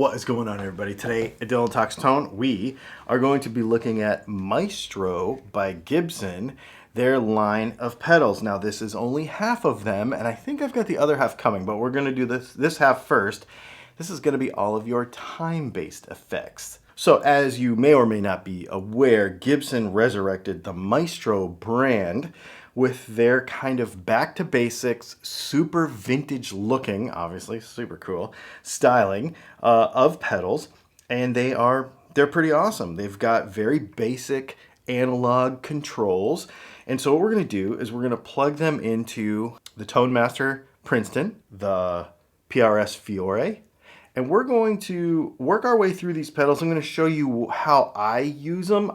What is going on, everybody? Today at Dylan Talks Tone, we are going to be looking at Maestro by Gibson, their line of pedals. Now, this is only half of them, and I think I've got the other half coming, but we're going to do this half first. This is going to be all of your time-based effects. So, as you may or may not be aware, Gibson resurrected the Maestro brand with their kind of back to basics, super vintage looking, obviously super cool, styling of pedals, and they're pretty awesome. They've got very basic analog controls, and so what we're going to do is we're going to plug them into the Tone Master Princeton, the PRS Fiore, and we're going to work our way through these pedals. I'm going to show you how I use them.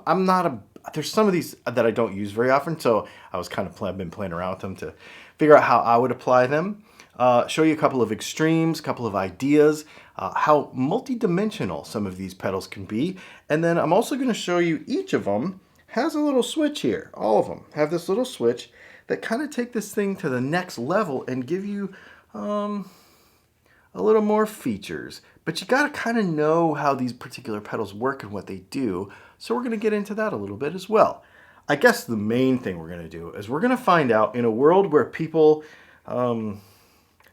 There's some of these that I don't use very often, so I was kind of been playing around with them to figure out how I would apply them. Show you a couple of extremes, a couple of ideas, how multi-dimensional some of these pedals can be, and then I'm also going to show you each of them has a little switch here. All of them have this little switch that kind of take this thing to the next level and give you a little more features. But you got to kind of know how these particular pedals work and what they do. So we're going to get into that a little bit as well. I guess the main thing we're going to do is we're going to find out, in a world where people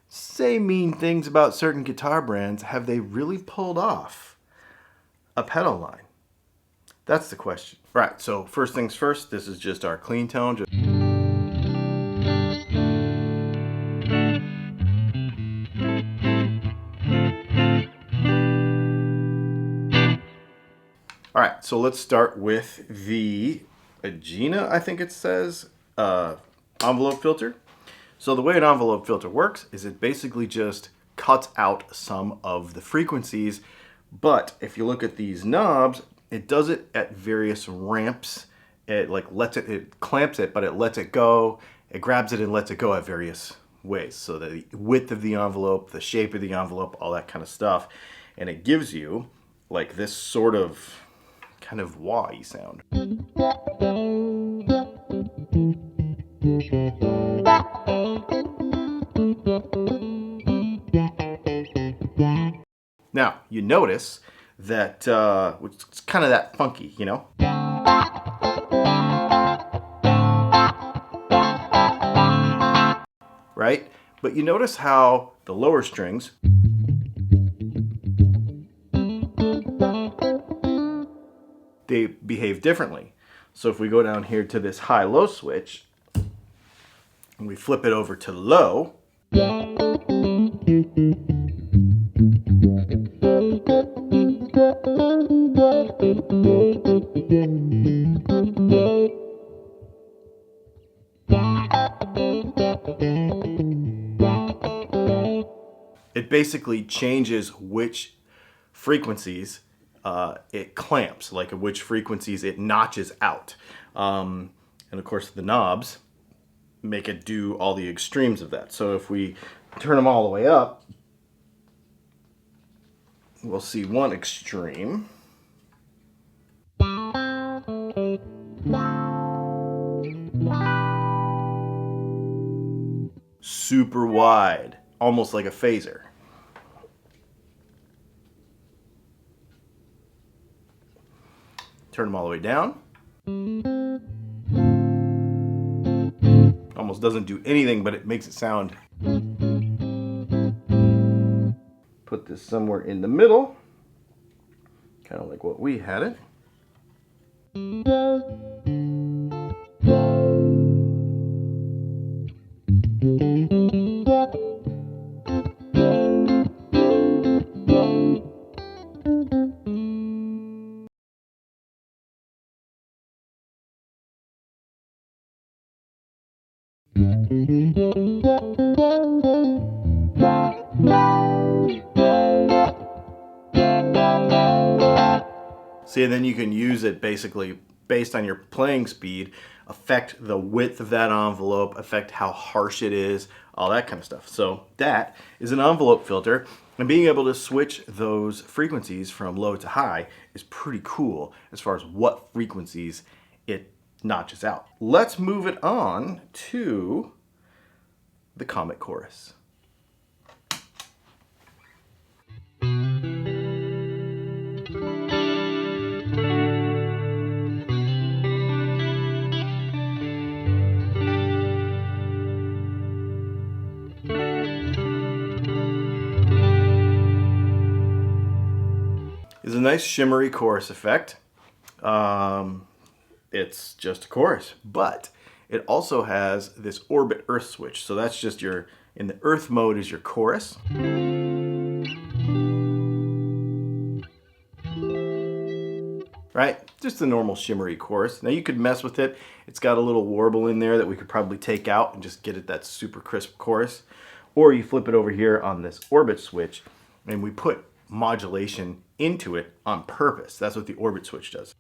say mean things about certain guitar brands, have they really pulled off a pedal line? That's the question. Right, so first things first, this is just our clean tone. All right, so let's start with the Agena, I think it says, envelope filter. So the way an envelope filter works is it basically just cuts out some of the frequencies, but if you look at these knobs, it does it at various ramps. It it clamps it, but it lets it go. It grabs it and lets it go at various ways. So the width of the envelope, the shape of the envelope, all that kind of stuff. And it gives you like this sort of kind of wah-y sound. Now, you notice that it's kind of that funky, you know? Right? But you notice how the lower strings they behave differently. So if we go down here to this high-low switch, and we flip it over to low, it basically changes which frequencies it clamps, like which frequencies it notches out. And of course the knobs make it do all the extremes of that. So if we turn them all the way up, we'll see one extreme. Super wide, almost like a phaser. Turn them all the way down. Almost doesn't do anything, but it makes it sound. Put this somewhere in the middle, kind of like what we had it. See, and then you can use it basically based on your playing speed, affect the width of that envelope, affect how harsh it is, all that kind of stuff. So that is an envelope filter, and being able to switch those frequencies from low to high is pretty cool as far as what frequencies it notches out. Let's move it on to the Comet Chorus. is a nice shimmery chorus effect. It's just a chorus, but it also has this orbit earth switch. So that's just your, in the earth mode is your chorus. Right? Just the normal shimmery chorus. Now you could mess with it. It's got a little warble in there that we could probably take out and just get it that super crisp chorus. Or you flip it over here on this orbit switch and we put modulation into it on purpose. That's what the orbit switch does.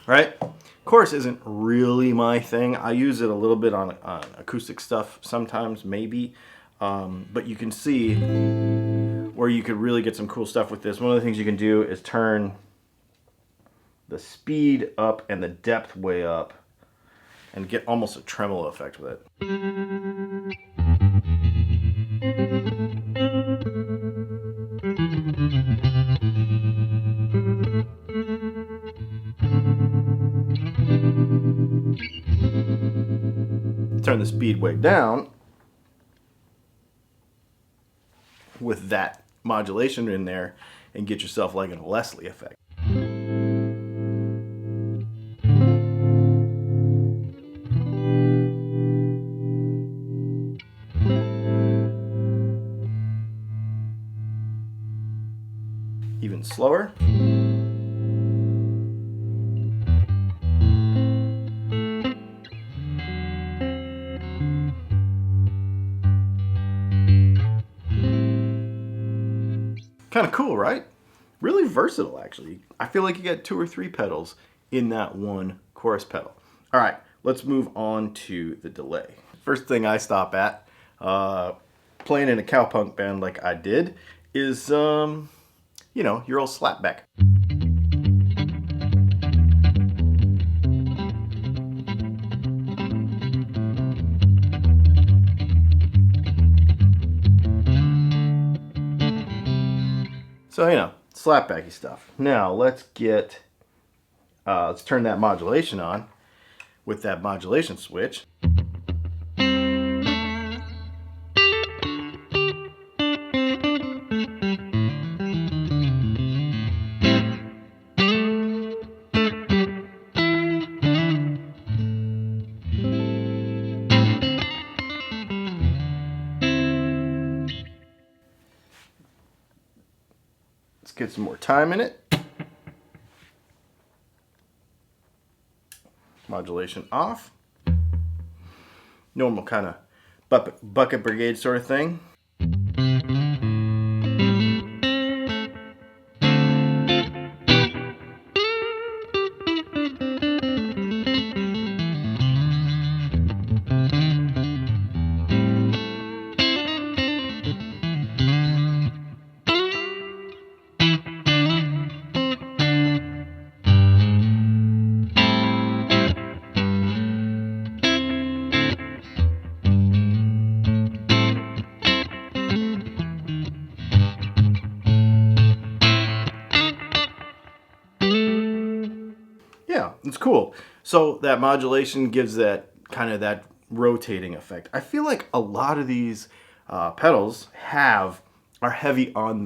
Right? Chorus isn't really my thing. I use it a little bit on acoustic stuff sometimes, maybe. But you can see where you could really get some cool stuff with this. One of the things you can do is turn the speed up and the depth way up and get almost a tremolo effect with it. Turn the speed way down with that modulation in there and get yourself like a Leslie effect. Even slower. Kind of cool, right? Really versatile, actually. I feel like you get 2 or 3 pedals in that one chorus pedal. All right, let's move on to the delay. First thing I stop at, playing in a cowpunk band like I did, is, you know, your old slapback. So, you know, slapbacky stuff. Now, let's turn that modulation on with that modulation switch. Let's get some more time in it. Modulation off. Normal kind of bucket brigade sort of thing. Yeah, it's cool. So that modulation gives that kind of that rotating effect. I feel like a lot of these pedals are heavy on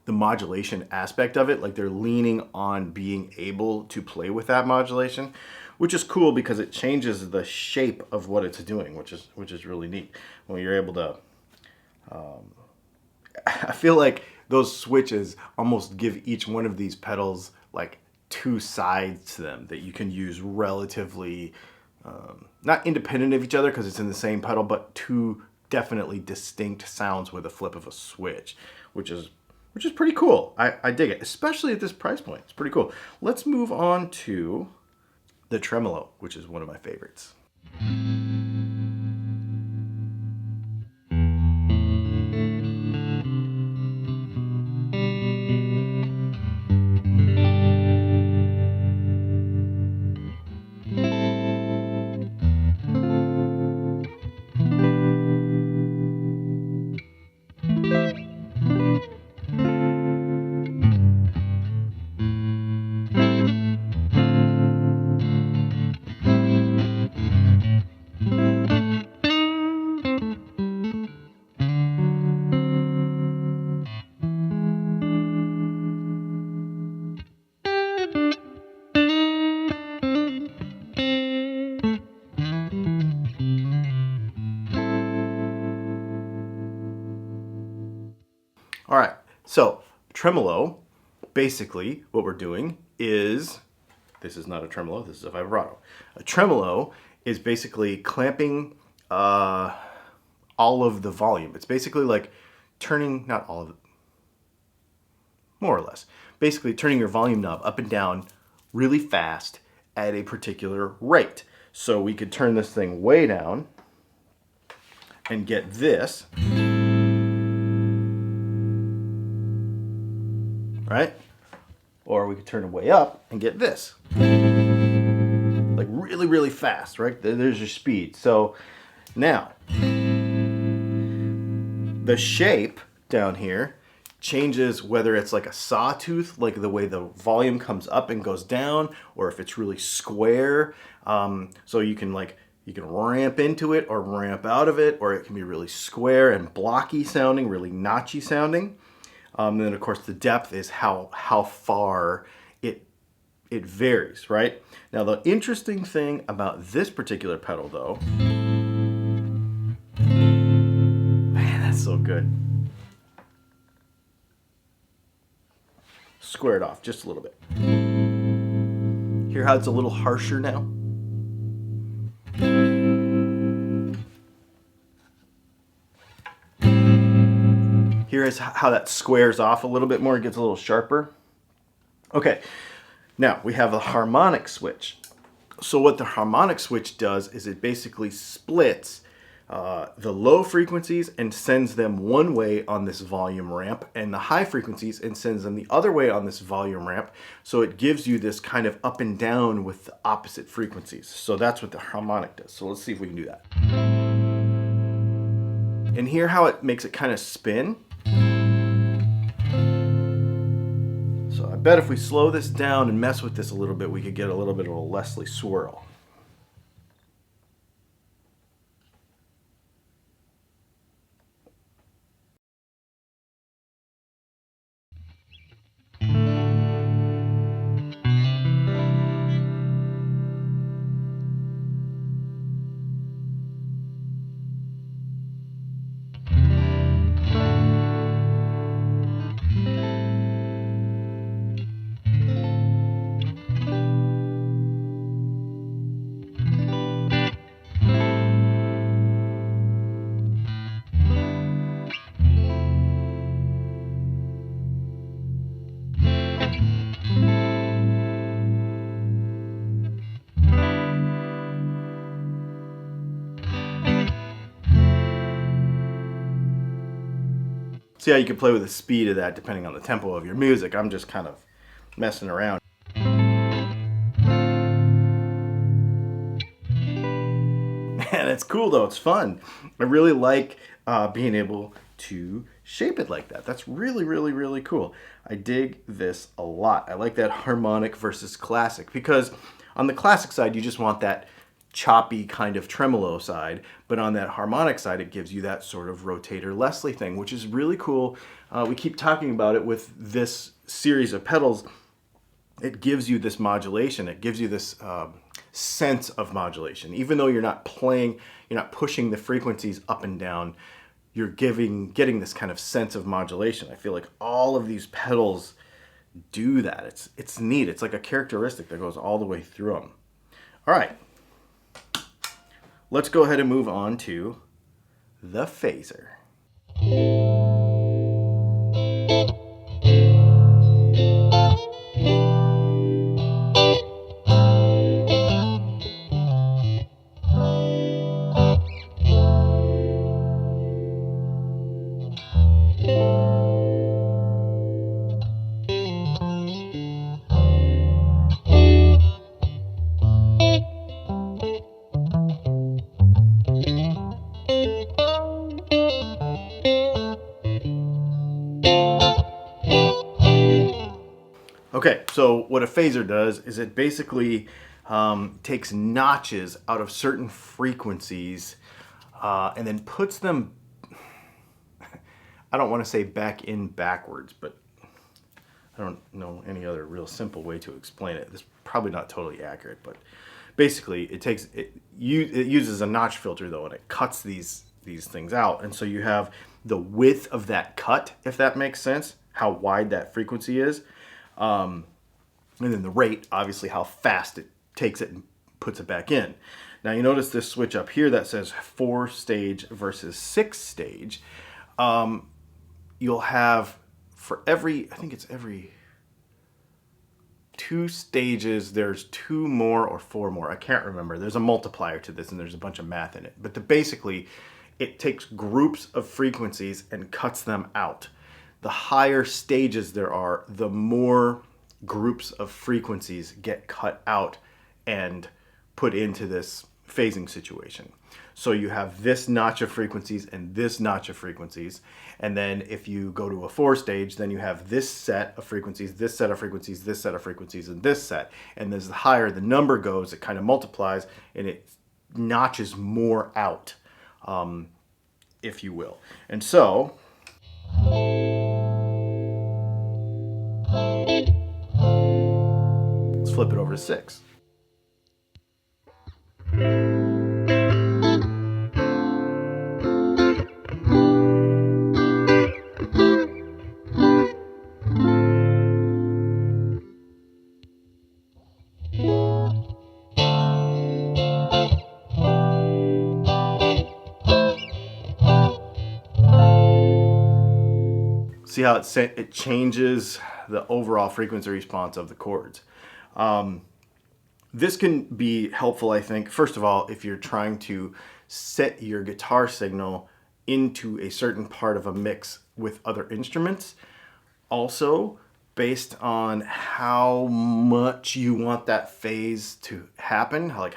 the modulation aspect of it. Like they're leaning on being able to play with that modulation, which is cool because it changes the shape of what it's doing, which is really neat. When you're able to, I feel like those switches almost give each one of these pedals like 2 sides to them that you can use relatively, not independent of each other because it's in the same pedal, but 2 definitely distinct sounds with a flip of a switch, which is which is pretty cool. I dig it, especially at this price point. It's pretty cool. Let's move on to the Tremolo, which is one of my favorites. All right, so tremolo, basically what we're doing is, this is not a tremolo, this is a vibrato. A tremolo is basically clamping all of the volume. It's basically like turning, not all of it, more or less, basically turning your volume knob up and down really fast at a particular rate. So we could turn this thing way down and get this. Right? Or we could turn it way up and get this. Like really, really fast, right? There's your speed. So now, the shape down here changes whether it's like a sawtooth, like the way the volume comes up and goes down, or if it's really square. So you can ramp into it or ramp out of it, or it can be really square and blocky sounding, really notchy sounding. And then of course the depth is how far it varies, right? Now the interesting thing about this particular pedal though, man, that's so good. Square it off just a little bit. Hear how it's a little harsher now? Here is how that squares off a little bit more, it gets a little sharper. Okay, now we have a harmonic switch. So what the harmonic switch does is it basically splits the low frequencies and sends them one way on this volume ramp, and the high frequencies and sends them the other way on this volume ramp. So it gives you this kind of up and down with the opposite frequencies. So that's what the harmonic does. So let's see if we can do that. And hear how it makes it kind of spin. So I bet if we slow this down and mess with this a little bit, we could get a little bit of a Leslie swirl. See how you can play with the speed of that depending on the tempo of your music. I'm just kind of messing around. Man, it's cool though, it's fun. I really like being able to shape it like that. That's really, really, really cool. I dig this a lot. I like that harmonic versus classic, because on the classic side, you just want that choppy kind of tremolo side, but on that harmonic side it gives you that sort of rotator Leslie thing, which is really cool. We keep talking about it with this series of pedals. It gives you this modulation, it gives you this sense of modulation. Even though you're not playing, you're not pushing the frequencies up and down, you're getting this kind of sense of modulation. I feel like all of these pedals do that. It's neat. It's like a characteristic that goes all the way through them. All right. Let's go ahead and move on to the phaser. So what a phaser does is it basically takes notches out of certain frequencies and then puts them, I don't want to say back in backwards, but I don't know any other real simple way to explain it. This is probably not totally accurate, but basically it uses a notch filter though, and it cuts these things out. And so you have the width of that cut, if that makes sense, how wide that frequency is. And then the rate, obviously how fast it takes it and puts it back in. Now you notice this switch up here that says 4-stage versus 6-stage. You'll have for every, I think it's every 2 stages, there's 2 more or 4 more. I can't remember. There's a multiplier to this and there's a bunch of math in it. But basically, it takes groups of frequencies and cuts them out. The higher stages there are, the more groups of frequencies get cut out and put into this phasing situation. So you have this notch of frequencies and this notch of frequencies. And then if you go to a 4-stage, then you have this set of frequencies, this set of frequencies, this set of frequencies, and this set. And as the higher the number goes, it kind of multiplies and it notches more out, if you will. And so let's flip it over to 6. See how it changes the overall frequency response of the chords. This can be helpful, I think, first of all, if you're trying to set your guitar signal into a certain part of a mix with other instruments. Also, based on how much you want that phase to happen, like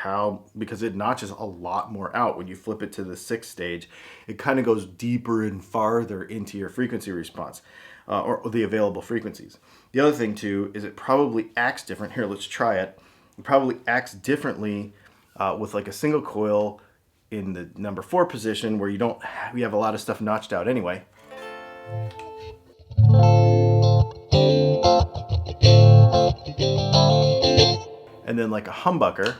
because it notches a lot more out when you flip it to the 6-stage, it kind of goes deeper and farther into your frequency response, or the available frequencies. The other thing too is it probably acts different. Here, let's try it. It probably acts differently with like a single coil in the number 4 position where you have a lot of stuff notched out anyway. And then like a humbucker.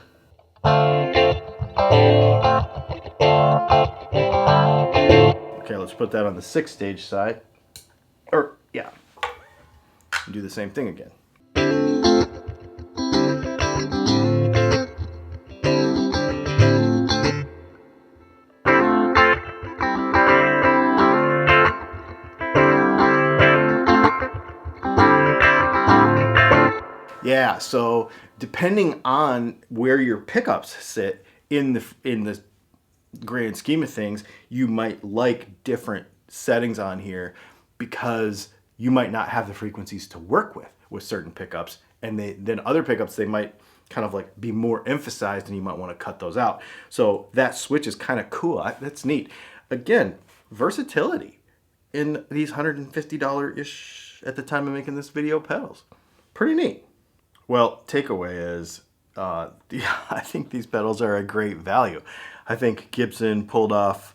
Okay, let's put that on the 6-stage side. Or, yeah. And do the same thing again. Yeah, so depending on where your pickups sit in the grand scheme of things, you might like different settings on here because you might not have the frequencies to work with certain pickups, and then other pickups, they might kind of like be more emphasized and you might want to cut those out. So that switch is kind of cool. That's neat. Again, versatility in these $150-ish at the time of making this video pedals. Pretty neat. Well, takeaway is, I think these pedals are a great value. I think Gibson pulled off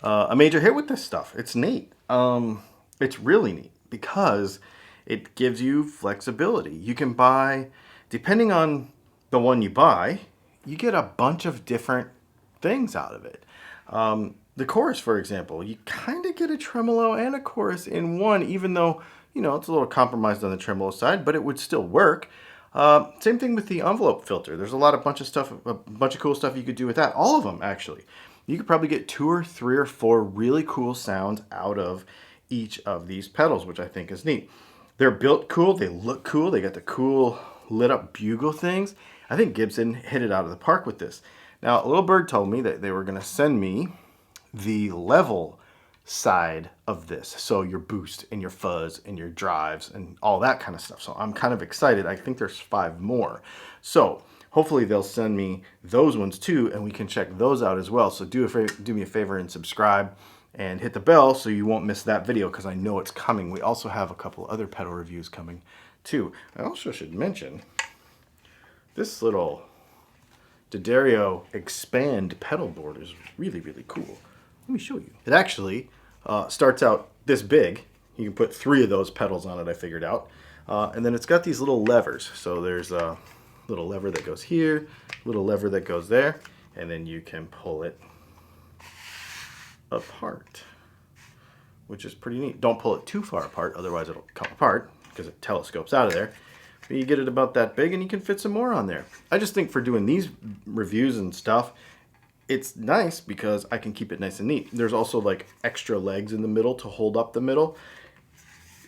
a major hit with this stuff. It's neat. It's really neat because it gives you flexibility. You can buy, depending on the one you buy, you get a bunch of different things out of it. The chorus, for example, you kind of get a tremolo and a chorus in one, even though, it's a little compromised on the tremolo side, but it would still work. Same thing with the envelope filter. There's a bunch of cool stuff you could do with that. All of them, actually. You could probably get 2 or 3 or 4 really cool sounds out of each of these pedals, which I think is neat. They're built cool. They look cool. They got the cool lit up bugle things. I think Gibson hit it out of the park with this. Now, a little bird told me that they were going to send me the level side of this, so your boost and your fuzz and your drives and all that kind of stuff. So I'm kind of excited. I think there's 5 more, so hopefully they'll send me those ones too, and we can check those out as well. So do me a favor and subscribe and hit the bell so you won't miss that video, because I know it's coming. We also have a couple other pedal reviews coming too. I also should mention this little D'Addario Expand pedal board is really, really cool. Let me show you. It actually starts out this big. You can put 3 of those pedals on it, I figured out. And then it's got these little levers. So there's a little lever that goes here, little lever that goes there, and then you can pull it apart, which is pretty neat. Don't pull it too far apart, otherwise it'll come apart because it telescopes out of there. But you get it about that big and you can fit some more on there. I just think for doing these reviews and stuff, it's nice because I can keep it nice and neat. There's also like extra legs in the middle to hold up the middle.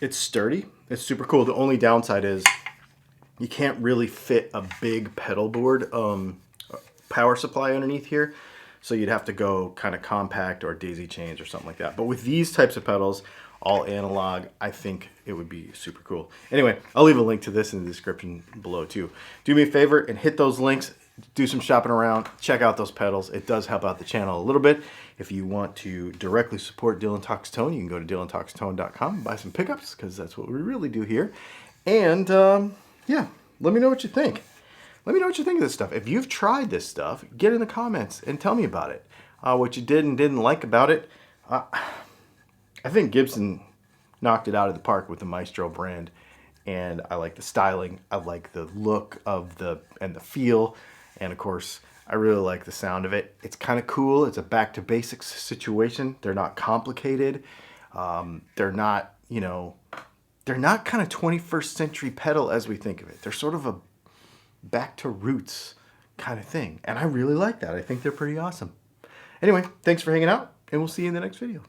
It's sturdy. It's super cool. The only downside is you can't really fit a big pedal board power supply underneath here. So you'd have to go kind of compact or daisy chains or something like that. But with these types of pedals, all analog, I think it would be super cool. Anyway, I'll leave a link to this in the description below too. Do me a favor and hit those links. Do some shopping around. Check out those pedals. It does help out the channel a little bit. If you want to directly support Dylan Talks Tone, you can go to dylantalkstone.com and buy some pickups because that's what we really do here. And yeah, let me know what you think. Let me know what you think of this stuff. If you've tried this stuff, get in the comments and tell me about it. What you did and didn't like about it. I think Gibson knocked it out of the park with the Maestro brand. And I like the styling. I like the look of the feel. And of course, I really like the sound of it. It's kind of cool. It's a back to basics situation. They're not complicated. They're not, you know, they're not kind of 21st century pedal as we think of it. They're sort of a back to roots kind of thing. And I really like that. I think they're pretty awesome. Anyway, thanks for hanging out, and we'll see you in the next video.